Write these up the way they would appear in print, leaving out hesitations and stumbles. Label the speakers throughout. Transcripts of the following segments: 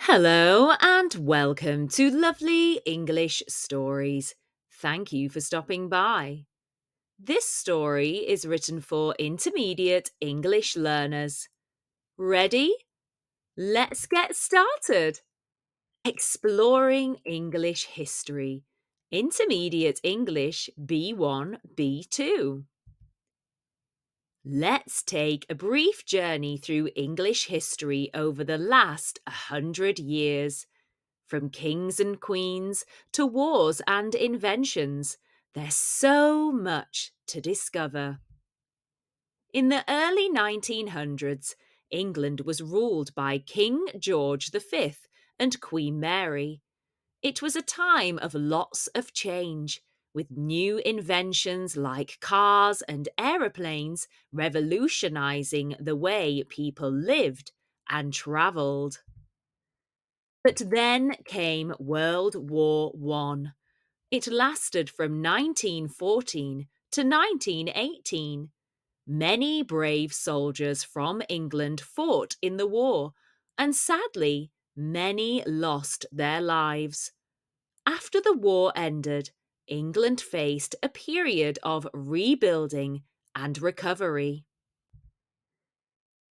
Speaker 1: Hello and welcome to Lovely English Stories. Thank you for stopping by. This story is written for intermediate English learners. Ready? Let's get started. Exploring English History. Intermediate English B1, B2. Let's take a brief journey through English history over the last 100 years. From kings and queens to wars and inventions, there's so much to discover. In the early 1900s, England was ruled by King George V and Queen Mary. It was a time of lots of change, with new inventions like cars and aeroplanes revolutionizing the way people lived and travelled. But then came World War I. It lasted from 1914 to 1918. Many brave soldiers from England fought in the war, and sadly, many lost their lives. After the war ended, England faced a period of rebuilding and recovery.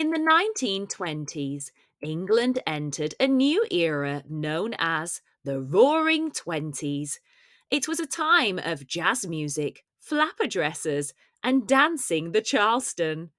Speaker 1: In the 1920s, England entered a new era known as the Roaring Twenties. It was a time of jazz music, flapper dresses, and dancing the Charleston.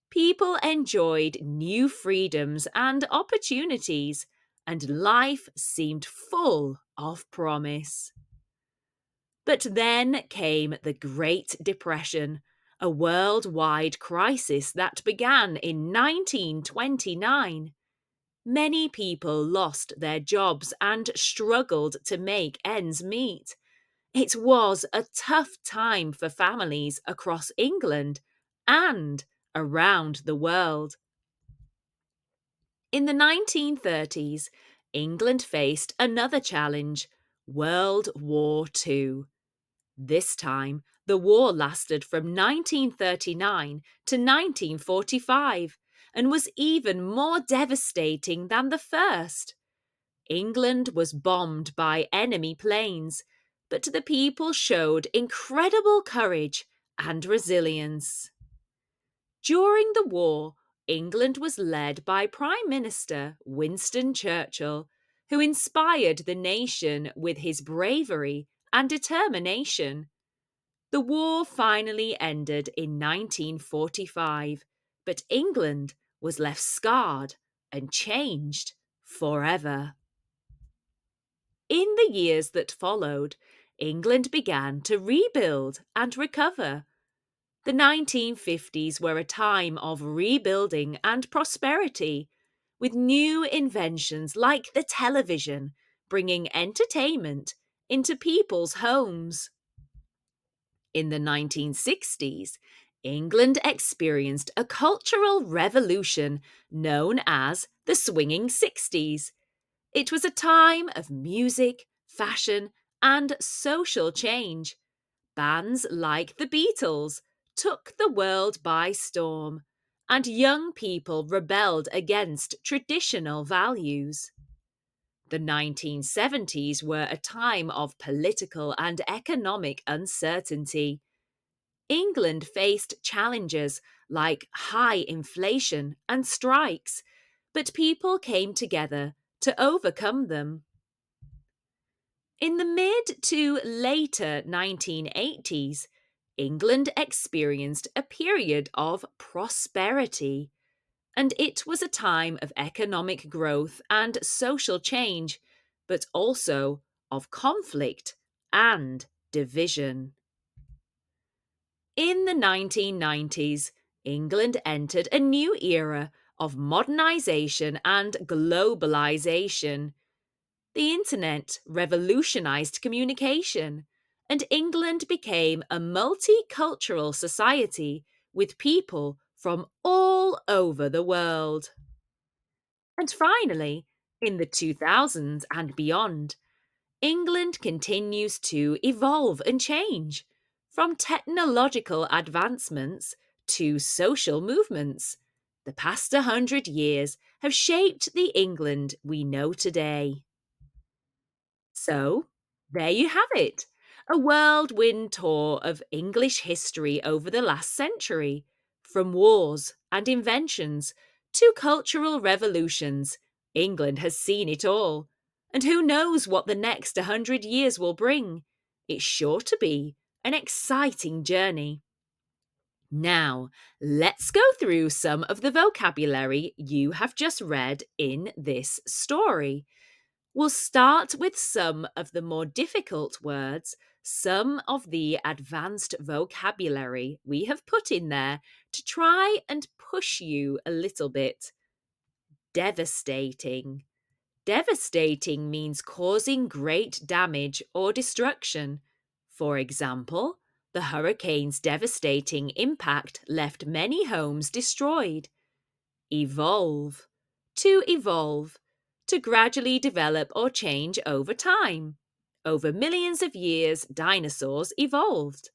Speaker 1: People enjoyed new freedoms and opportunities, and life seemed full of promise. But then came the Great Depression, a worldwide crisis that began in 1929. Many people lost their jobs and struggled to make ends meet. It was a tough time for families across England and around the world. In the 1930s, England faced another challenge, World War II. This time, the war lasted from 1939 to 1945 and was even more devastating than the first. England was bombed by enemy planes, but the people showed incredible courage and resilience. During the war, England was led by Prime Minister Winston Churchill, who inspired the nation with his bravery and determination. The war finally ended in 1945, but England was left scarred and changed forever. In the years that followed, England began to rebuild and recover. The 1950s were a time of rebuilding and prosperity, with new inventions like the television bringing entertainment into people's homes. In the 1960s, England experienced a cultural revolution known as the Swinging Sixties. It was a time of music, fashion, and social change. Bands like the Beatles took the world by storm, and young people rebelled against traditional values. The 1970s were a time of political and economic uncertainty. England faced challenges like high inflation and strikes, but people came together to overcome them. In the mid to later 1980s, England experienced a period of prosperity, and it was a time of economic growth and social change, but also of conflict and division. In the 1990s, England entered a new era of modernisation and globalisation. The internet revolutionised communication, and England became a multicultural society with people from all over the world. And finally, in the 2000s and beyond, England continues to evolve and change, from technological advancements to social movements. The past 100 years have shaped the England we know today. So, there you have it, a whirlwind tour of English history over the last century, from wars and inventions to cultural revolutions. England has seen it all, and who knows what the next 100 years will bring. It's sure to be an exciting journey. Now, let's go through some of the vocabulary you have just read in this story. We'll start with some of the more difficult words, some of the advanced vocabulary we have put in there to try and push you a little bit. Devastating. Devastating means causing great damage or destruction. For example, the hurricane's devastating impact left many homes destroyed. Evolve. To evolve. To gradually develop or change over time. Over millions of years, dinosaurs evolved.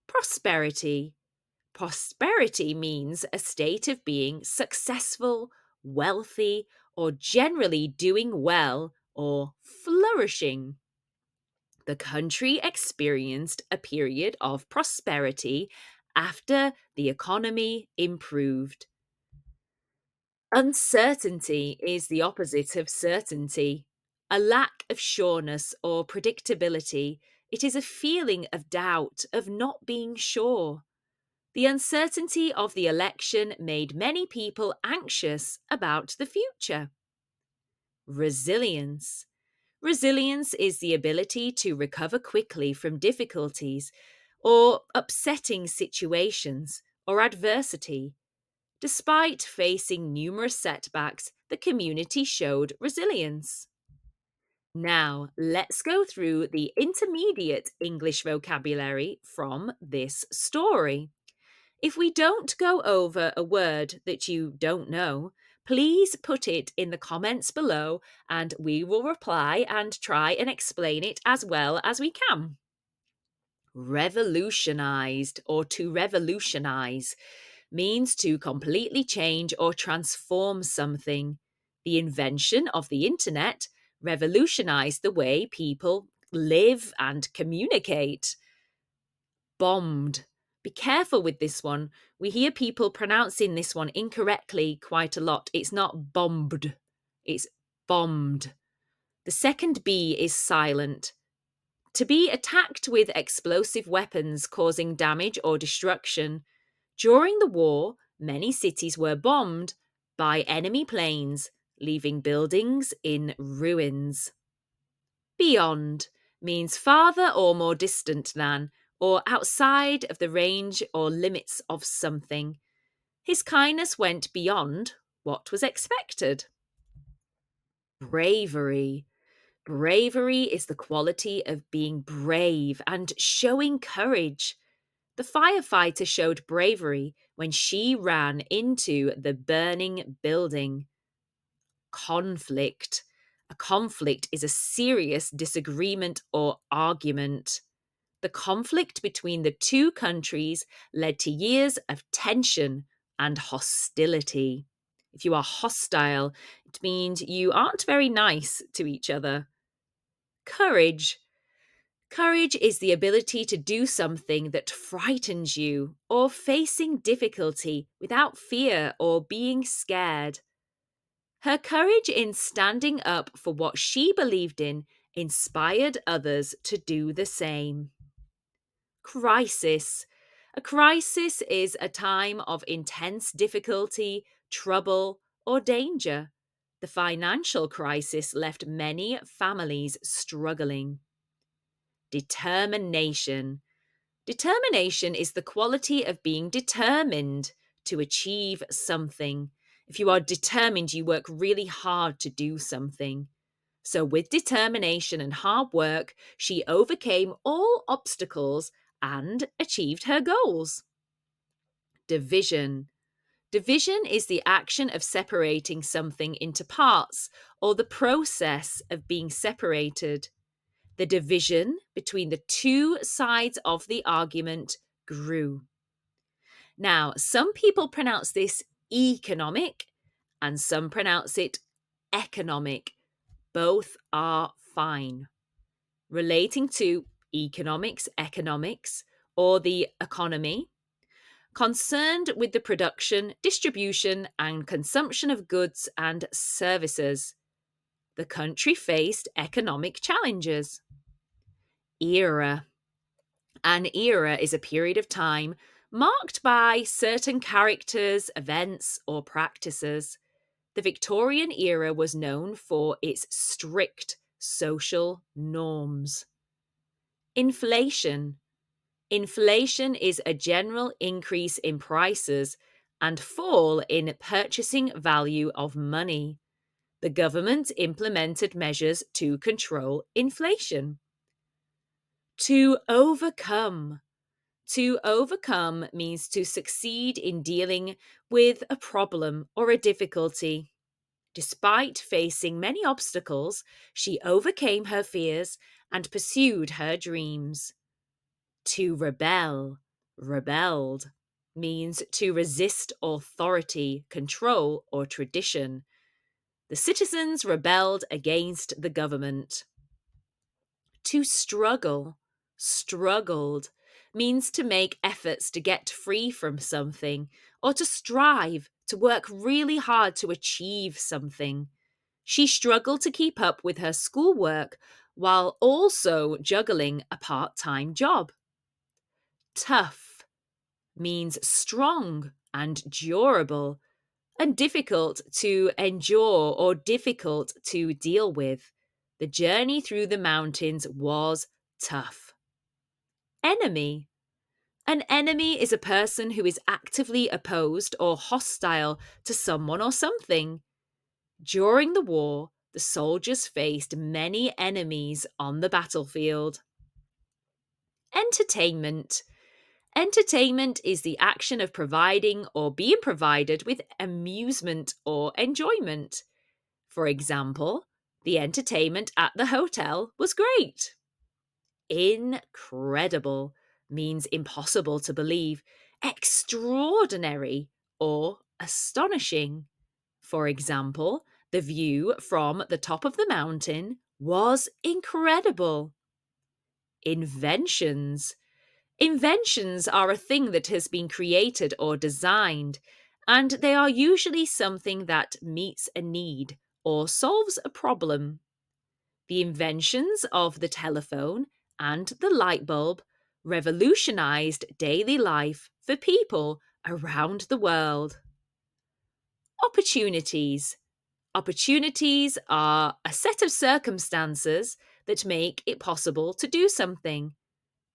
Speaker 1: Prosperity. Prosperity means a state of being successful, wealthy, or generally doing well or flourishing. The country experienced a period of prosperity after the economy improved. Uncertainty is the opposite of certainty, a lack of sureness or predictability. It is a feeling of doubt, of not being sure. The uncertainty of the election made many people anxious about the future. Resilience. Resilience is the ability to recover quickly from difficulties or upsetting situations or adversity. Despite facing numerous setbacks, the community showed resilience. Now, let's go through the intermediate English vocabulary from this story. If we don't go over a word that you don't know, please put it in the comments below and we will reply and try and explain it as well as we can. Revolutionized or to revolutionize means to completely change or transform something. The invention of the internet revolutionized the way people live and communicate. Bombed. Be careful with this one. We hear people pronouncing this one incorrectly quite a lot. It's not bombed, it's bombed. The second B is silent. To be attacked with explosive weapons causing damage or destruction. During the war, many cities were bombed by enemy planes, leaving buildings in ruins. Beyond means farther or more distant than, or outside of the range or limits of something. His kindness went beyond what was expected. Bravery. Bravery is the quality of being brave and showing courage. The firefighter showed bravery when she ran into the burning building. Conflict. A conflict is a serious disagreement or argument. The conflict between the two countries led to years of tension and hostility. If you are hostile, it means you aren't very nice to each other. Courage. Courage is the ability to do something that frightens you or facing difficulty without fear or being scared. Her courage in standing up for what she believed in inspired others to do the same. Crisis. A crisis is a time of intense difficulty, trouble, or danger. The financial crisis left many families struggling. Determination. Determination is the quality of being determined to achieve something. If you are determined, you work really hard to do something. So, with determination and hard work, she overcame all obstacles and achieved her goals. Division. Division is the action of separating something into parts or the process of being separated. The division between the two sides of the argument grew. Now, some people pronounce this economic and some pronounce it economic. Both are fine. Relating to economics, or the economy, concerned with the production, distribution, and consumption of goods and services. The country faced economic challenges. Era. An era is a period of time marked by certain characters, events, or practices. The Victorian era was known for its strict social norms. Inflation. Inflation is a general increase in prices and fall in purchasing value of money. The government implemented measures to control inflation. To overcome. To overcome means to succeed in dealing with a problem or a difficulty. Despite facing many obstacles, she overcame her fears and pursued her dreams. To rebel, rebelled, means to resist authority, control, or tradition. The citizens rebelled against the government. To struggle, struggled, means to make efforts to get free from something or to strive, to work really hard to achieve something. She struggled to keep up with her schoolwork while also juggling a part-time job. Tough means strong and durable and difficult to endure or difficult to deal with. The journey through the mountains was tough. Enemy. An enemy is a person who is actively opposed or hostile to someone or something. During the war, the soldiers faced many enemies on the battlefield. Entertainment. Entertainment is the action of providing or being provided with amusement or enjoyment. For example, the entertainment at the hotel was great. Incredible means impossible to believe, extraordinary, or astonishing. For example, the view from the top of the mountain was incredible. Inventions. Inventions are a thing that has been created or designed, and they are usually something that meets a need or solves a problem. The inventions of the telephone and the light bulb revolutionized daily life for people around the world. Opportunities. Opportunities are a set of circumstances that make it possible to do something.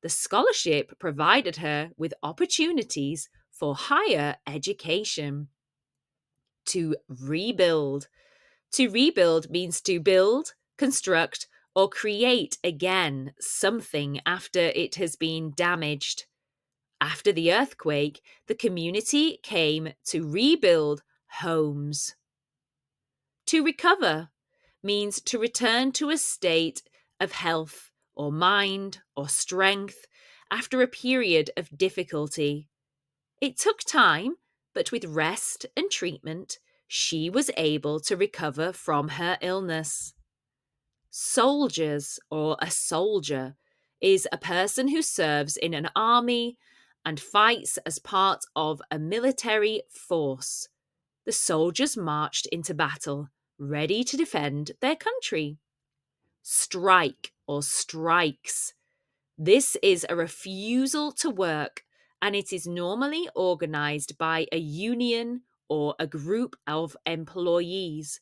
Speaker 1: The scholarship provided her with opportunities for higher education. To rebuild. To rebuild means to build, construct, or create again something after it has been damaged. After the earthquake, the community came to rebuild homes. To recover means to return to a state of health or mind or strength after a period of difficulty. It took time, but with rest and treatment, she was able to recover from her illness. Soldiers, or a soldier, is a person who serves in an army and fights as part of a military force. The soldiers marched into battle, ready to defend their country. Strike, or strikes. This is a refusal to work, and it is normally organised by a union or a group of employees.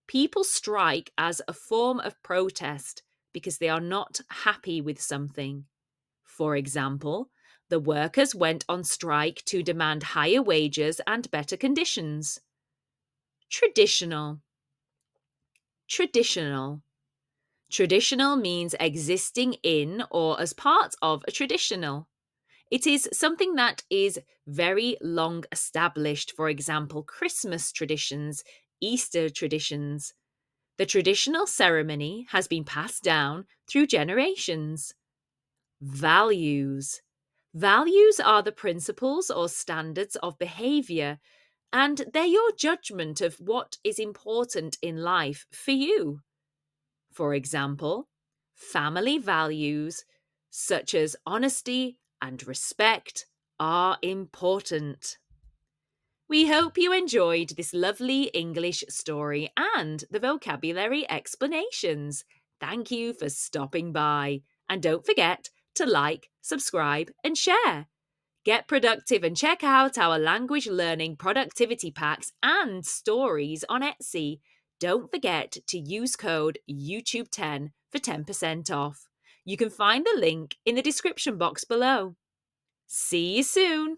Speaker 1: People strike as a form of protest because they are not happy with something. For example, the workers went on strike to demand higher wages and better conditions. Traditional. Traditional. Traditional means existing in or as part of a traditional. It is something that is very long established, for example, Christmas traditions, Easter traditions. The traditional ceremony has been passed down through generations. Values. Values are the principles or standards of behaviour and they're your judgment of what is important in life for you. For example, family values such as honesty and respect are important. We hope you enjoyed this lovely English story and the vocabulary explanations. Thank you for stopping by. And don't forget to like, subscribe, and share. Get productive and check out our language learning productivity packs and stories on Etsy. Don't forget to use code YouTube10 for 10% off. You can find the link in the description box below. See you soon!